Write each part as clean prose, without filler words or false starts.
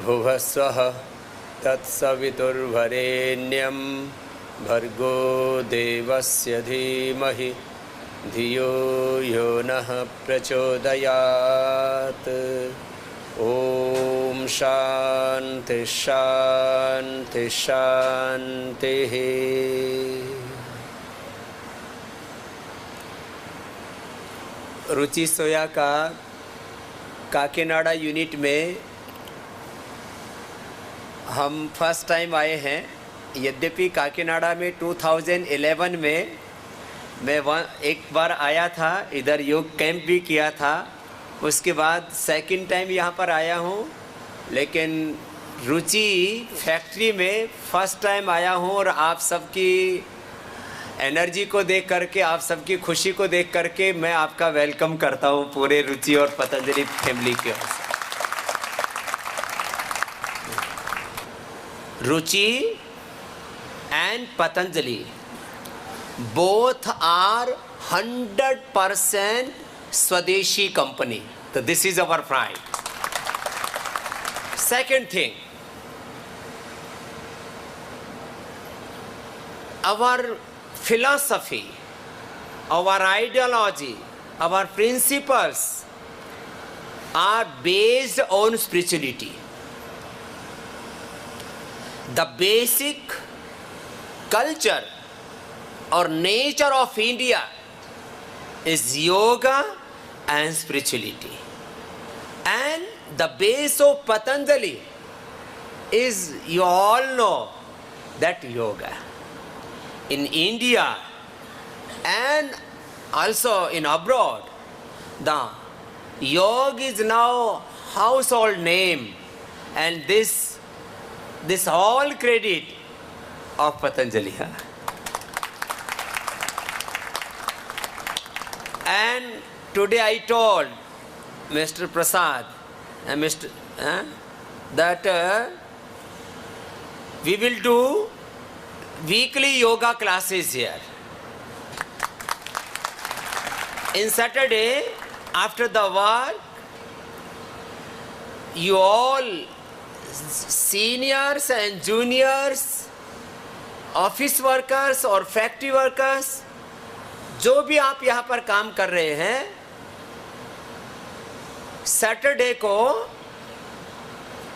भूर्भुवस्वः तत्सवितुर्वरेण्यं भर्गो देवस्य धीमहि धियो यो नः प्रचोदयात्। ओम शांति शांति शांति। रुचि सोया का काकीनाडा यूनिट में हम फर्स्ट टाइम आए हैं। यद्यपि काकीनाडा में 2011 में मैं एक बार आया था, इधर योग कैंप भी किया था। उसके बाद सेकंड टाइम यहाँ पर आया हूँ, लेकिन रुचि फैक्ट्री में फर्स्ट टाइम आया हूँ। और आप सबकी एनर्जी को देख करके, आप सबकी खुशी को देख करके मैं आपका वेलकम करता हूँ पूरे रुचि और पतंजलि फैमिली की ओर से। रुचि एंड पतंजलि both are 100% स्वदेशी कंपनी, तो this is our pride. Second thing, our philosophy, our ideology, our principles are based on spirituality. The basic culture or nature of India is yoga and spirituality, and the base of Patanjali is, you all know, that yoga. In India and also in abroad, the yoga is now household name, and this all credit of Patanjali. And today I told Mr. Prasad and that we will do weekly yoga classes here. In Saturday, after the work, you all seniors and juniors, office workers or factory workers, जो भी आप यहाँ पर काम कर रहे हैं, Saturday को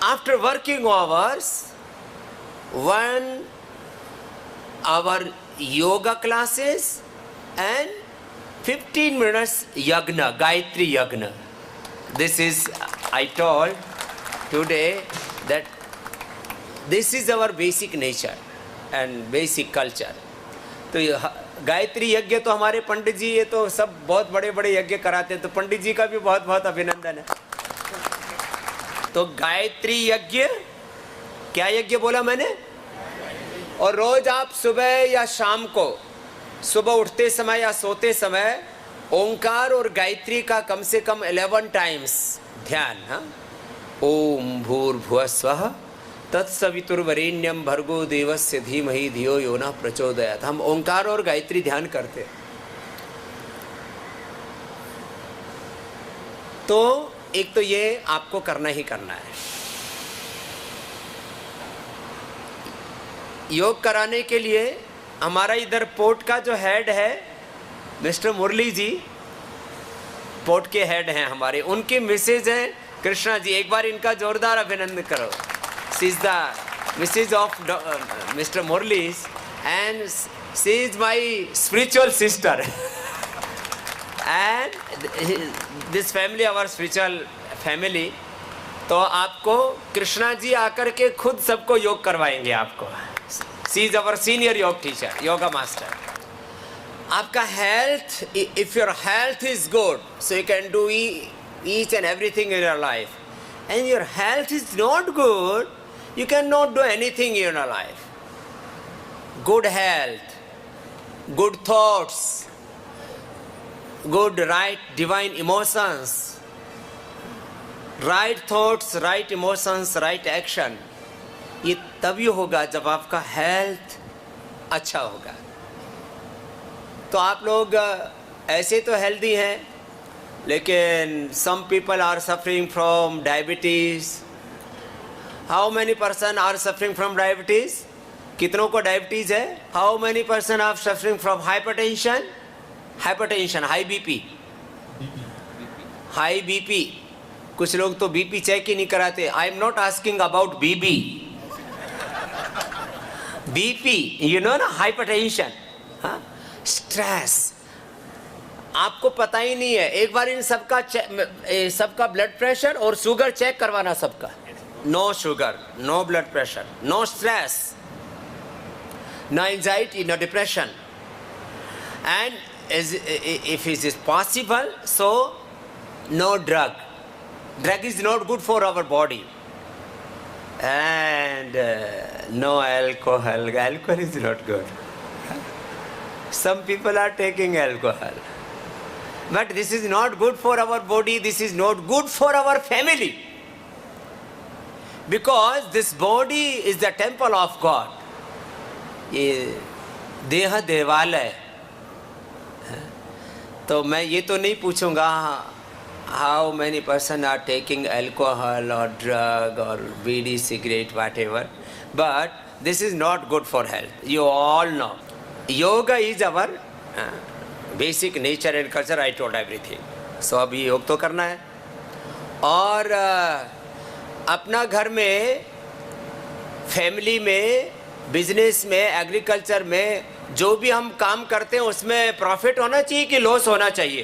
after working hours 1 hour yoga classes and 15 minutes yagna, Gayatri Yagna. This is, I told today that this is our basic nature and basic culture. तो गायत्री यज्ञ तो हमारे पंडित जी, ये तो सब बहुत बड़े बड़े यज्ञ कराते हैं, तो पंडित जी का भी बहुत बहुत अभिनंदन है। तो गायत्री यज्ञ, क्या यज्ञ बोला मैंने? और रोज आप सुबह या शाम को, सुबह उठते समय या सोते समय ओंकार और गायत्री का कम से कम 11 टाइम्स ध्यान। हाँ, ओम भूर्भुवस्वः तत्सवितुर्वरेण्यं भर्गो देवस्य धीमहि धियो यो नः प्रचोदयात्। हम ओंकार और गायत्री ध्यान करते। तो एक तो ये आपको करना ही करना है। योग कराने के लिए हमारा इधर पोर्ट का जो हेड है मिस्टर मुरली जी, पोर्ट के हेड हैं हमारे, उनकी मिसेज है कृष्णा जी। एक बार इनका जोरदार अभिनंदन करो। She is the Mrs. of Mr. Murli's, and she is my spiritual sister. And this family, our spiritual family. तो आपको कृष्णा जी आकर के खुद सबको योग करवाएंगे आपको। She is our senior yoga teacher, yoga master. आपका health, if your health is good, so you can do each and everything in your life. And your health is not good, you cannot do anything in your life. Good health, good thoughts, good right divine emotions, right thoughts, right emotions, right action, ये तभी होगा जब आपका health अच्छा होगा। तो आप लोग ऐसे तो हेल्दी हैं, लेकिन some people are suffering from diabetes, how many person are suffering from diabetes? कितनों को डायबिटीज है? How many person are suffering from hypertension? Hypertension, high BP, high BP. कुछ लोग तो बीपी चेक ही नहीं कराते। I am not asking about BB, BP, you know ना, हाइपरटेंशन, स्ट्रेस। आपको पता ही नहीं है। एक बार इन सबका ब्लड प्रेशर और शुगर चेक करवाना सबका। No sugar, no blood pressure, no stress, no anxiety, no depression, and if it is possible, so no drug. Drug is not good for our body, and no alcohol. Alcohol is not good. Some people are taking alcohol, but this is not good for our body. This is not good for our family, because this body is the temple of God. ये देह देवालय। तो मैं ये तो नहीं पूछूंगा how many person are taking alcohol और ड्रग और beedi, cigarette, whatever, but this is not good for health. You all know yoga is our basic nature and culture. I told everything. So अभी योग तो करना है, और अपना घर में, फैमिली में, बिजनेस में, एग्रीकल्चर में जो भी हम काम करते हैं उसमें प्रॉफिट होना चाहिए कि लॉस होना चाहिए?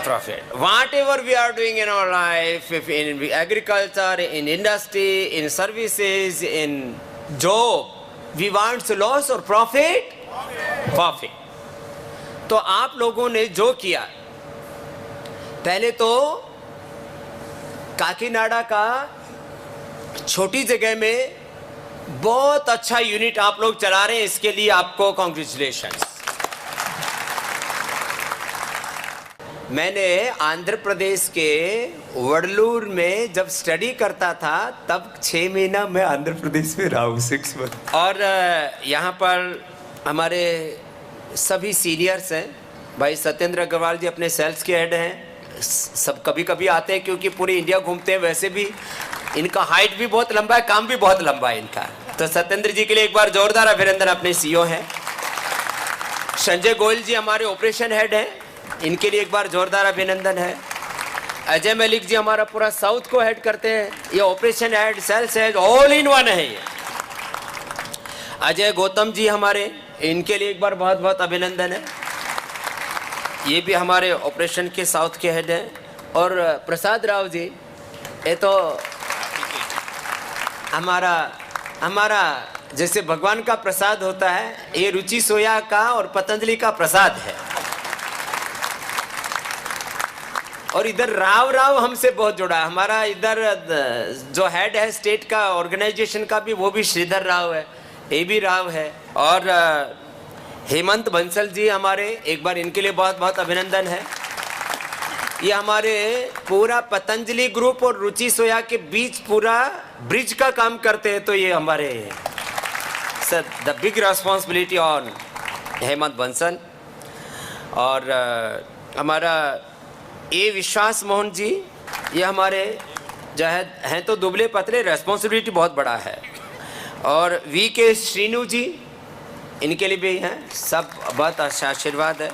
Profit. Whatever we are doing in our life, in agriculture, in industry, in services, in job, we want loss और प्रॉफिट? प्रॉफिट। तो आप लोगों ने जो किया, पहले तो काकीनाडा का छोटी जगह में बहुत अच्छा यूनिट आप लोग चला रहे हैं, इसके लिए आपको कॉन्ग्रेचुलेशंस। मैंने आंध्र प्रदेश के वडलूर में जब स्टडी करता था तब 6 महीना मैं आंध्र प्रदेश में रहा हूँ, 6 मंथ। और यहाँ पर हमारे सभी सीनियर्स हैं। भाई सत्येंद्र अग्रवाल जी अपने सेल्स के हेड हैं। सब कभी कभी आते हैं क्योंकि पूरी इंडिया घूमते हैं। वैसे भी इनका हाइट भी बहुत लंबा है, काम भी बहुत लंबा है इनका। तो सत्येंद्र जी के लिए एक बार जोरदार अभिनंदन। अपने सीईओ हैं। संजय गोयल जी हमारे ऑपरेशन हेड हैं, इनके लिए एक बार जोरदार अभिनंदन है। अजय मलिक जी हमारा पूरा साउथ को हेड करते हैं, ये operation head, sales head, all in one है ये। अजय गौतम जी हमारे, इनके लिए एक बार बहुत बहुत अभिनंदन है। ये भी हमारे ऑपरेशन के साउथ के हेड हैं। और प्रसाद राव जी, ये तो हमारा जैसे भगवान का प्रसाद होता है, ये रुचि सोया का और पतंजलि का प्रसाद है। और इधर राव हमसे बहुत जुड़ा है। हमारा इधर जो हेड है स्टेट का, ऑर्गेनाइजेशन का भी, वो भी श्रीधर राव है, ये भी राव है। और हेमंत बंसल जी हमारे, एक बार इनके लिए बहुत बहुत अभिनंदन है। ये हमारे पूरा पतंजलि ग्रुप और रुचि सोया के बीच पूरा ब्रिज का काम करते हैं। तो ये हमारे sir the big responsibility on Hemant Bansal. और हमारा ए विश्वास मोहन जी, ये हमारे जो हैं तो दुबले पतले, रेस्पॉन्सिबिलिटी बहुत बड़ा है। और वी के श्रीनु जी, इनके लिए भी हैं, सब बहुत अच्छा आशीर्वाद है।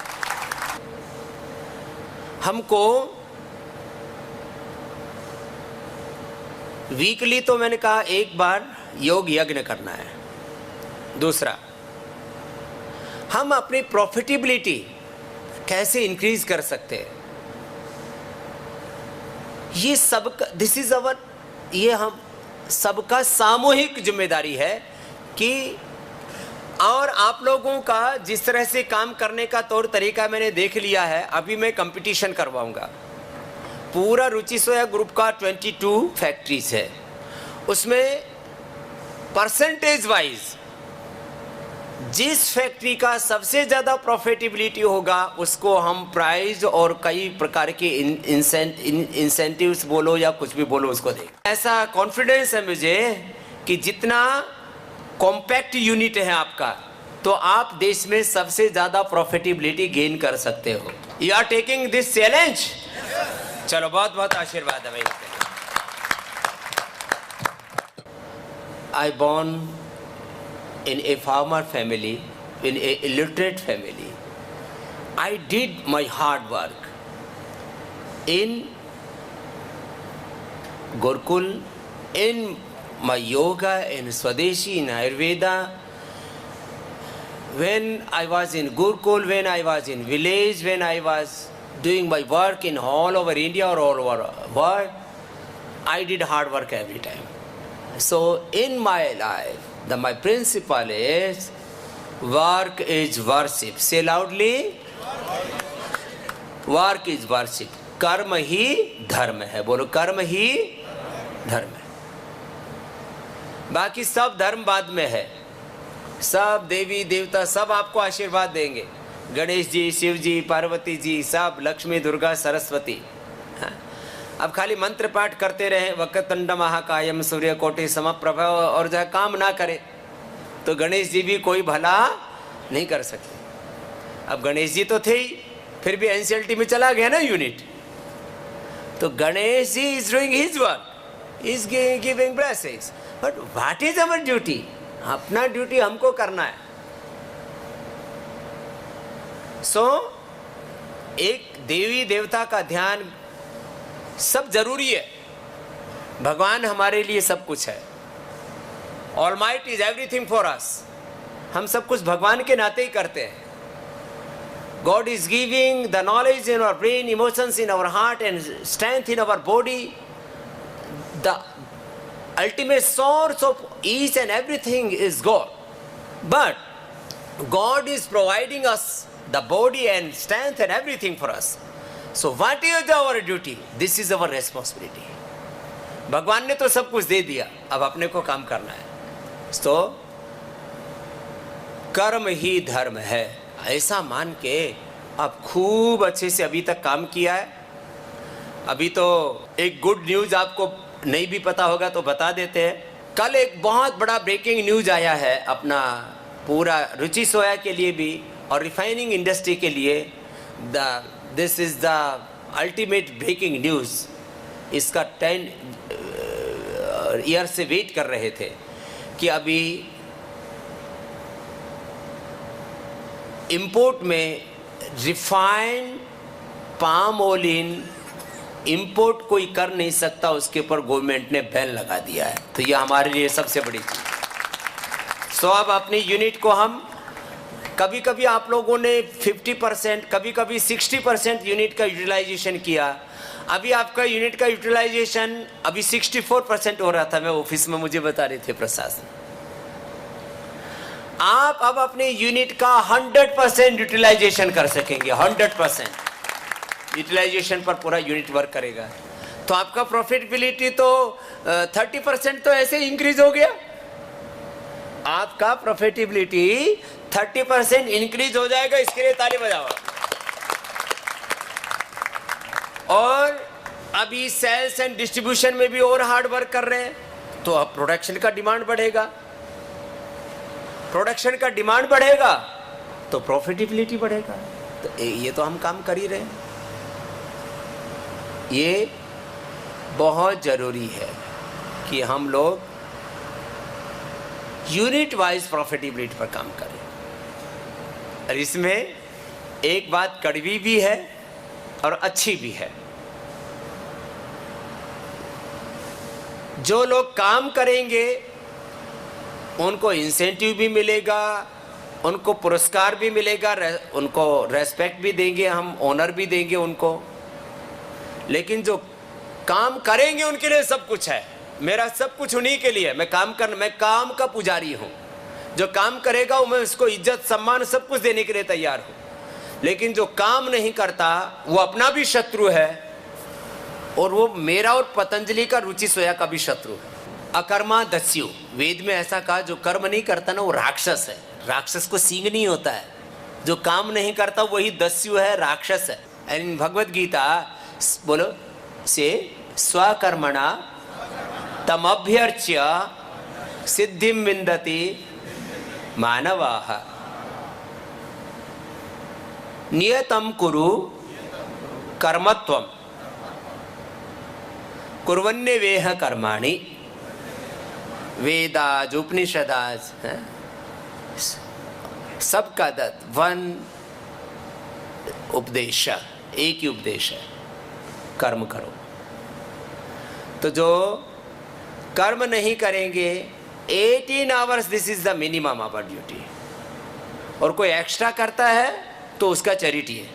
हमको वीकली तो मैंने कहा एक बार योग यज्ञ करना है। दूसरा, हम अपनी प्रॉफिटेबिलिटी कैसे इंक्रीज कर सकते हैं, ये सबका, दिस इज अवर, ये हम सबका सामूहिक जिम्मेदारी है कि, और आप लोगों का जिस तरह से काम करने का तौर तरीका मैंने देख लिया है। अभी मैं कंपटीशन करवाऊंगा। पूरा रुचि सोया ग्रुप का 22 फैक्ट्रीज है, उसमें परसेंटेज वाइज जिस फैक्ट्री का सबसे ज़्यादा प्रॉफिटेबिलिटी होगा उसको हम प्राइज और कई प्रकार के इंसेंटिव्स बोलो या कुछ भी बोलो, उसको दें। ऐसा कॉन्फिडेंस है मुझे कि जितना कॉम्पैक्ट यूनिट है आपका, तो आप देश में सबसे ज़्यादा प्रॉफिटेबिलिटी गेन कर सकते हो। You are taking this challenge. चलो बहुत बहुत आशीर्वाद है भाई। I born in a farmer family, in a illiterate family. I did my hard work in Gurukul, in my yoga, in Swadeshi, in Ayurveda. When I was in Gurukul, when I was in village, when I was doing my work in all over India or all over world, I did hard work every time. So in my life, my principle is work is worship. Say loudly, work is worship. कर्म ही धर्म है. बोलो, कर्म ही धर्म है. बाकी सब धर्म बाद में है. सब देवी देवता सब आपको आशीर्वाद देंगे. गणेश जी, शिव जी, पार्वती जी, सब, लक्ष्मी, दुर्गा, सरस्वती. हाँ? अब खाली मंत्र पाठ करते रहे, वक्रतुंड महाकायम सूर्यकोटि समप्रभ, और जहाँ काम ना करे तो गणेश जी भी कोई भला नहीं कर सकते. अब गणेश जी तो थे ही, फिर भी एनसीएलटी में चला गया ना यूनिट. तो Ganesh ji is doing his work, is giving blessings, but what is our duty? अपना ड्यूटी हमको करना है. सो एक देवी देवता का ध्यान सब जरूरी है. भगवान हमारे लिए सब कुछ है. ऑलमाइटी इज एवरीथिंग फॉर अस. हम सब कुछ भगवान के नाते ही करते हैं. God is giving the knowledge in our brain, emotions in our heart, and strength in our body. The ultimate source of each and everything is God. But God is providing us the body and strength and everything for us. So what is our duty? This is our responsibility. भगवान ने तो सब कुछ दे दिया, अब अपने को काम करना है. तो कर्म ही धर्म है, ऐसा मान के आप खूब अच्छे से अभी तक काम किया है. अभी तो एक गुड न्यूज़ आपको नहीं भी पता होगा तो बता देते हैं. कल एक बहुत बड़ा ब्रेकिंग न्यूज़ आया है अपना पूरा रुचि सोया के लिए भी और रिफाइनिंग इंडस्ट्री के लिए. This is the ultimate breaking news. इसका 10 ईयर से वेट कर रहे थे कि अभी इंपोर्ट में रिफाइंड पाम ऑयल इंपोर्ट कोई कर नहीं सकता, उसके ऊपर गवर्नमेंट ने बैन लगा दिया है. तो ये हमारे लिए सबसे बड़ी चीज़. सो अब अपनी यूनिट को हम कभी कभी आप लोगों ने 50%, कभी कभी 60% यूनिट का यूटिलाइजेशन किया. अभी आपका यूनिट का यूटिलाइजेशन अभी 64% हो रहा था. मैं ऑफिस में, मुझे बता रहे थे प्रशासन. आप अब अपने यूनिट का 100% यूटिलाइजेशन कर सकेंगे. 100% यूटिलाइजेशन पर पूरा यूनिट वर्क करेगा. तो आपका प्रॉफिटेबिलिटी तो 30% तो ऐसे इंक्रीज हो गया. आपका प्रॉफिटेबिलिटी 30% इंक्रीज हो जाएगा. इसके लिए ताली बजाओ. और अभी सेल्स एंड डिस्ट्रीब्यूशन में भी और हार्ड वर्क कर रहे हैं. तो अब प्रोडक्शन का डिमांड बढ़ेगा. प्रोडक्शन का डिमांड बढ़ेगा तो प्रॉफिटेबिलिटी बढ़ेगा. तो ये तो हम काम कर ही रहे हैं. ये बहुत ज़रूरी है कि हम लोग यूनिट वाइज प्रॉफिटेबिलिटी पर काम करें. और इसमें एक बात कड़वी भी है और अच्छी भी है. जो लोग काम करेंगे उनको इंसेंटिव भी मिलेगा, उनको पुरस्कार भी मिलेगा, उनको रेस्पेक्ट भी देंगे, हम ऑनर भी देंगे उनको. लेकिन जो काम करेंगे उनके लिए सब कुछ है. मेरा सब कुछ उन्हीं के लिए. मैं काम का पुजारी हूँ. जो काम करेगा वो मैं उसको इज्जत सम्मान सब कुछ देने के लिए तैयार हूँ. लेकिन जो काम नहीं करता वो अपना भी शत्रु है और वो मेरा और पतंजलि का रुचि सोया का भी शत्रु है. अकर्मा दस्यु, वेद में ऐसा कहा, जो कर्म नहीं करता ना वो राक्षस है. राक्षस को सींग नहीं होता है. जो काम नहीं करता वही दस्यु है, राक्षस है. एंड भगवत गीता बोलो से स्वकर्मणा तमभ्यर्च्य सिद्धिं विन्दति मानवाः नियतं कुरु कर्मत्वं कुर्वन्नेवेह कर्माणि वेदाज, उपनिषदाज, सबका वन उपदेश, एक ही उपदेश है, कर्म करो। तो जो कर्म नहीं करेंगे 18 hours, this is the minimum hour duty, और कोई एक्स्ट्रा करता है तो उसका चैरिटी है।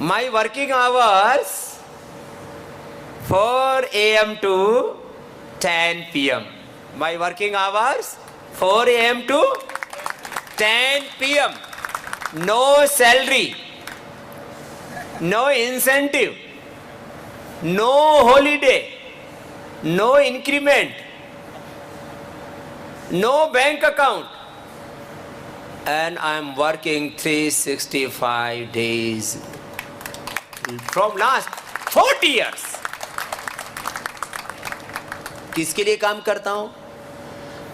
My working hours 4 AM to 10 PM. My working hours 4 AM to 10 PM. No salary, no incentive, no holiday, no increment, no bank account, and I am working 365 days from last 40 years. किसके लिए काम करता हूं?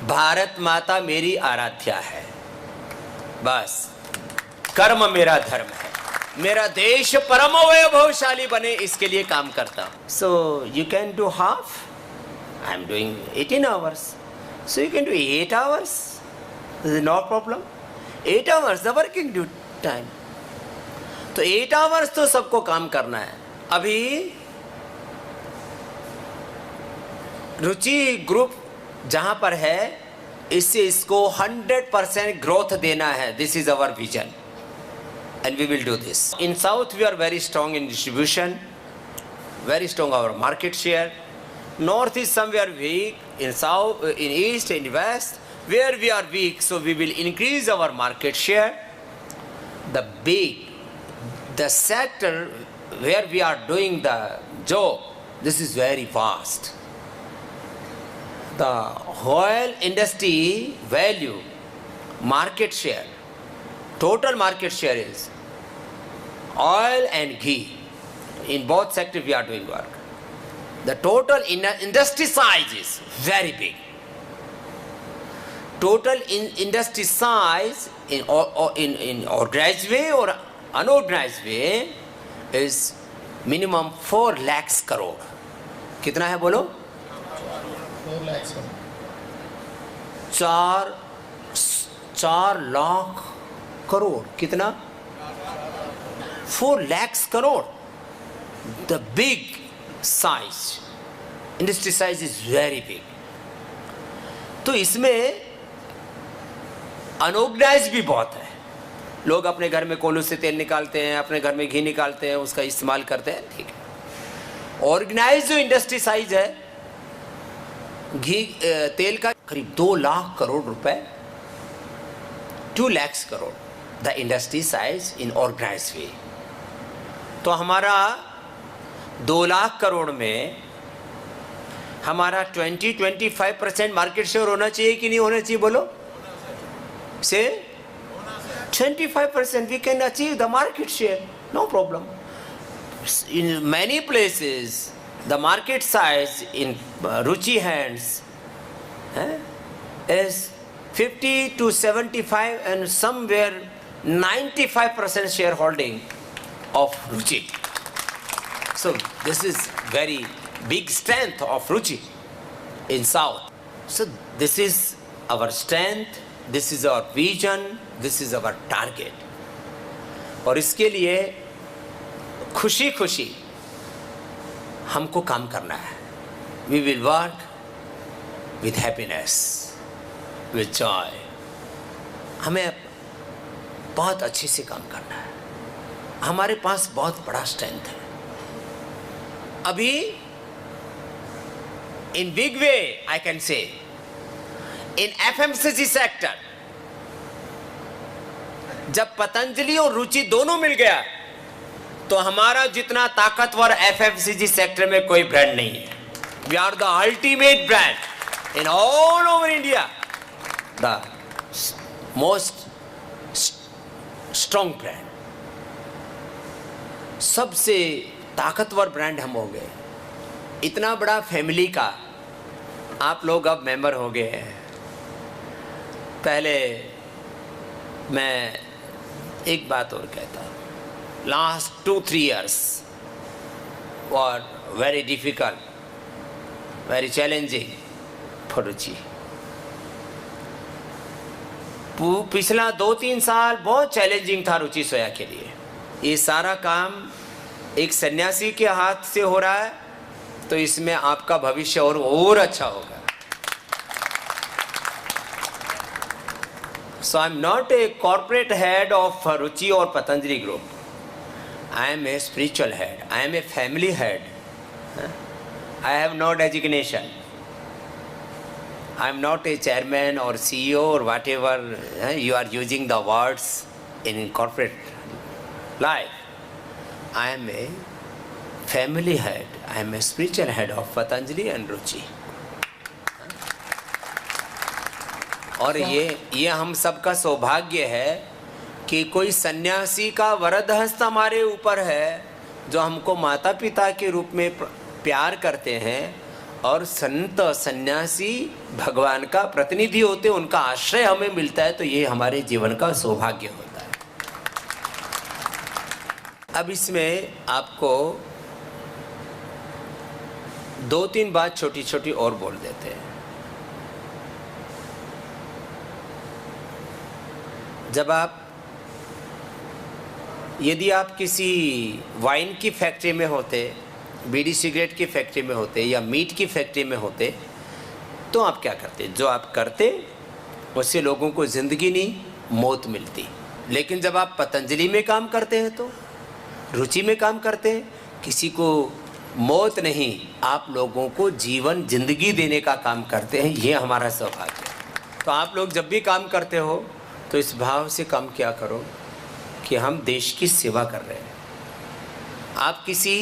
भारत माता मेरी आराध्या है, बस कर्म मेरा धर्म है, मेरा देश परम वैभवशाली बने, इसके लिए काम करता हूं। So you can do half, I am doing 18 hours, so you can do 8 hours, no problem. 8 hours the working due time. तो 8 आवर्स तो सबको काम करना है। अभी रुचि ग्रुप जहां पर है, इससे इसको 100% ग्रोथ देना है। This is our vision and we will do this. In south we are very strong in distribution, very strong our market share. North is somewhere weak, in south, in east, in west where we are weak, so we will increase our market share. The sector where we are doing the job, this is very vast. The oil industry value, market share, total market share is oil and ghee. In both sectors we are doing work. The total industry size is very big. Total industry size in organized way or unorganized way is minimum 4 lakhs crore. कितना है बोलो? 4 lakhs. 4 lakh crore. कितना? 4 lakhs crore. The big size, industry size is very big. तो इसमें unorganised भी बहुत है। लोग अपने घर में कोल्हू से तेल निकालते हैं, अपने घर में घी निकालते हैं, उसका इस्तेमाल करते हैं, ठीक है। ऑर्गेनाइज जो इंडस्ट्री साइज है घी तेल का, करीब 2 लाख करोड़ रुपए, 2 lakhs crore the industry size in organize way. तो हमारा 2 लाख करोड़ में हमारा 20-25% मार्केट शेयर होना चाहिए कि नहीं होना चाहिए बोलो? Say 25% we can achieve the market share, no problem. In many places the market size in Ruchi hands is 50 to 75 and somewhere 95% shareholding of Ruchi. So this is very big strength of Ruchi in South. So this is our strength, this is our vision, this is our target. और इसके लिए खुशी खुशी हमको काम करना है। We will work with happiness, with joy. हमें बहुत अच्छे से काम करना है। हमारे पास बहुत बड़ा स्ट्रेंथ है। अभी in big way I can say in FMCG sector, जब पतंजलि और रुचि दोनों मिल गया तो हमारा जितना ताकतवर FMCG सेक्टर में कोई ब्रांड नहीं है। We are the ultimate brand in all over India, the most strong brand, सबसे ताकतवर ब्रांड हम हो गए। इतना बड़ा फैमिली का आप लोग अब मेंबर हो गए हैं। पहले मैं एक बात और कहता हूँ, last 2-3 years were very difficult very challenging for Ruchi. पिछला 2-3 साल बहुत चैलेंजिंग था रुचि सोया के लिए। ये सारा काम एक सन्यासी के हाथ से हो रहा है, तो इसमें आपका भविष्य और अच्छा होगा। So I'm not a corporate head of Ruchi or Patanjali group. I am a spiritual head. I am a family head. I have no designation. I am not a chairman or CEO or whatever you are using the words in corporate life. I am a family head. I am a spiritual head of Patanjali and Ruchi. और ये हम सबका सौभाग्य है कि कोई सन्यासी का वरद हस्त हमारे ऊपर है, जो हमको माता पिता के रूप में प्यार करते हैं, और संत सन्यासी भगवान का प्रतिनिधि होते, उनका आश्रय हमें मिलता है, तो ये हमारे जीवन का सौभाग्य होता है। अब इसमें आपको 2-3 बात छोटी छोटी और बोल देते हैं। यदि आप किसी वाइन की फैक्ट्री में होते, बीड़ी सिगरेट की फैक्ट्री में होते, या मीट की फैक्ट्री में होते, तो आप क्या करते? जो आप करते उससे लोगों को ज़िंदगी नहीं, मौत मिलती। लेकिन जब आप पतंजलि में काम करते हैं, तो रुचि में काम करते हैं, किसी को मौत नहीं, आप लोगों को जीवन ज़िंदगी देने का काम करते हैं। ये हमारा सौभाग्य है। तो आप लोग जब भी काम करते हो तो इस भाव से काम क्या करो कि हम देश की सेवा कर रहे हैं। आप किसी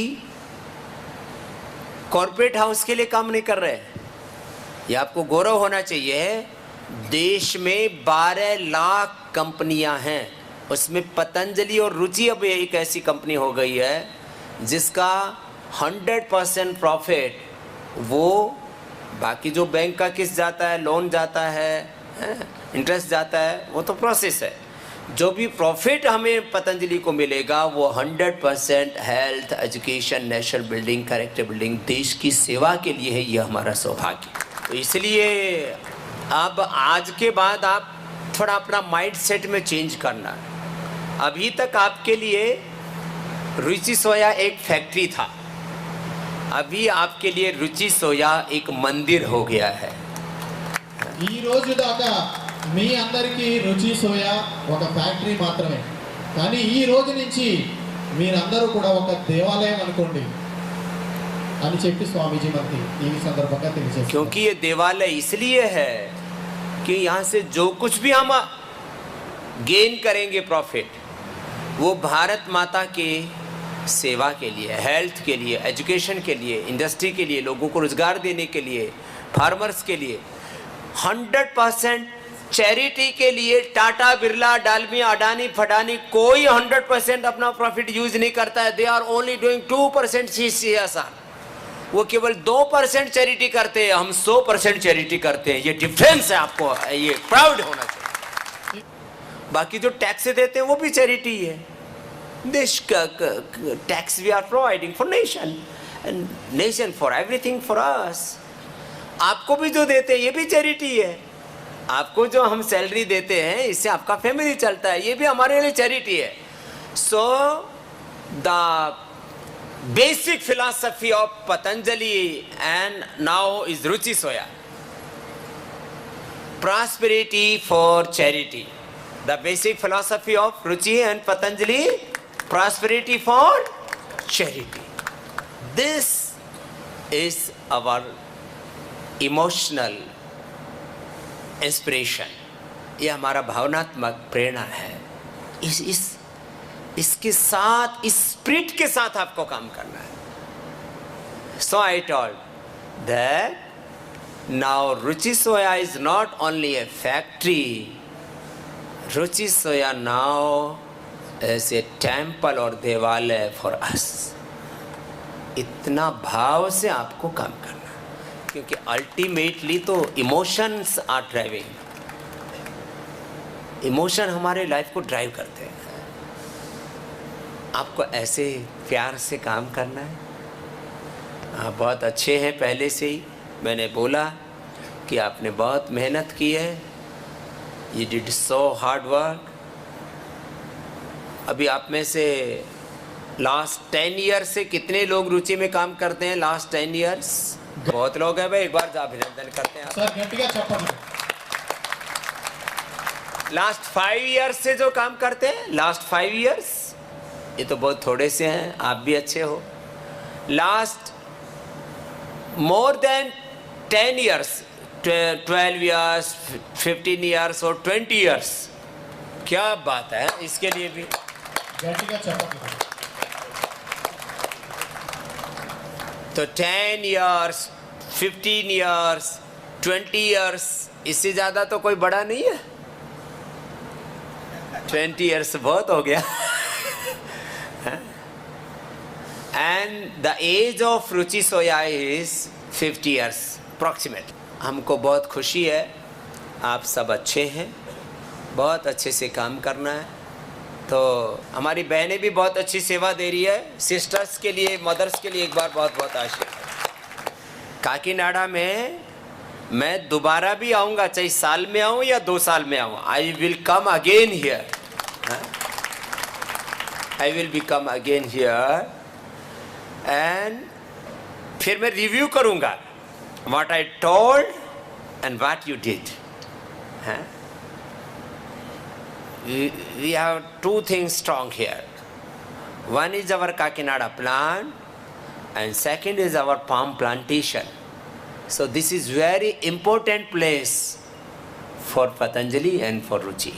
कॉर्पोरेट हाउस के लिए काम नहीं कर रहे हैं। ये आपको गौरव होना चाहिए। देश में 12 लाख कंपनियां हैं, उसमें पतंजलि और रुचि अब एक ऐसी कंपनी हो गई है जिसका 100% प्रॉफिट, वो बाकी जो बैंक का किस्त जाता है, लोन जाता है, इंटरेस्ट जाता है, वो तो प्रोसेस है। जो भी प्रॉफिट हमें पतंजलि को मिलेगा वो 100% health, education, national building, character building, देश की सेवा के लिए है। ये हमारा सौभाग्य। तो इसलिए अब आज के बाद आप थोड़ा अपना माइंड सेट में चेंज करना। अभी तक आपके लिए रुचि सोया एक फैक्ट्री था, अभी आपके लिए रुचि सोया एक मंदिर हो गया है। ఈ రోజు దాకా మీ అందరికీ రుచి సోయా ఒక ఫ్యాక్టరీ మాత్రమే, కానీ ఈ రోజు నుంచి మీరందరూ కూడా ఒక దేవాలయం అనుకోండి అని చెప్పి స్వామీజీ మనకి ఈ సందర్భంగా తెలియజేశారు। क्योंकि ये देवालय इसलिए है कि यहाँ से जो कुछ भी हम गेन करेंगे प्रॉफिट, वो भारत माता के सेवा के लिए, हेल्थ के लिए, एजुकेशन के लिए, इंडस्ट्री के लिए, लोगों को रोजगार देने के लिए, फार्मर्स के लिए, 100% चैरिटी के लिए। टाटा, बिरला, डालमिया, अडानी, फडानी कोई 100% अपना प्रॉफिट यूज नहीं करता है। They are only doing 2% CSR। वो केवल 2% चैरिटी करते हैं, हम 100% चैरिटी करते हैं। ये डिफरेंस है, आपको ये प्राउड होना चाहिए। बाकी जो टैक्स देते हैं वो भी चैरिटी है। देश का tax we are providing for nation, and nation for everything for us. आपको भी जो देते हैं ये भी चैरिटी है। आपको जो हम सैलरी देते हैं, इससे आपका फैमिली चलता है, ये भी हमारे लिए चैरिटी है। So the basic philosophy of Patanjali and now is Ruchi soya, prosperity for charity. The basic philosophy of Ruchi and Patanjali, prosperity for charity. This is our emotional inspiration, ये हमारा भावनात्मक प्रेरणा है। इसके साथ, इस स्पिरिट के साथ आपको काम करना है। So I told that now Ruchi soya is not only a factory, Ruchi Soya now as a temple और देवालय फॉर अस। इतना भाव से आपको काम करना, क्योंकि अल्टीमेटली तो इमोशंस आर ड्राइविंग। इमोशन हमारे लाइफ को ड्राइव करते हैं। आपको ऐसे प्यार से काम करना है। आप बहुत अच्छे हैं पहले से ही, मैंने बोला कि आपने बहुत मेहनत की है, you did so hard work. अभी आप में से लास्ट 10 ईयर से कितने लोग रुचि में काम करते हैं? लास्ट 10 ईयर्स बहुत लोग हैं भाई, एक बार अभिनंदन करते हैं। సార్ గట్టిగా చెప్పండి. लास्ट 5 ईयर्स से जो काम करते हैं, लास्ट 5 ईयर्स, ये तो बहुत थोड़े से हैं, आप भी अच्छे हो। Last more than 10 years, 12 years, 15 years और 20 ईयर्स, क्या बात है, इसके लिए भी గట్టిగా చెప్పండి. तो 10 ईयर्स, 15 ईयर्स, 20 ईयर्स, इससे ज़्यादा तो कोई बड़ा नहीं है। 20 ईयर्स बहुत हो गया। And the age of Ruchi soya is 50 years approximate. हमको बहुत खुशी है, आप सब अच्छे हैं, बहुत अच्छे से काम करना है। तो हमारी बहनें भी बहुत अच्छी सेवा दे रही है। सिस्टर्स के लिए, मदर्स के लिए एक बार बहुत बहुत आशीर्वाद। काकीनाडा में मैं दोबारा भी आऊँगा, चाहे साल में आऊँ या 2 साल में आऊँ, I will come again here. I will be come again here and फिर मैं रिव्यू करूँगा what I told and what you did. We have 2 things strong here. One is our Kakinada plant and second is our palm plantation. So this is very important place for Patanjali and for Ruchi.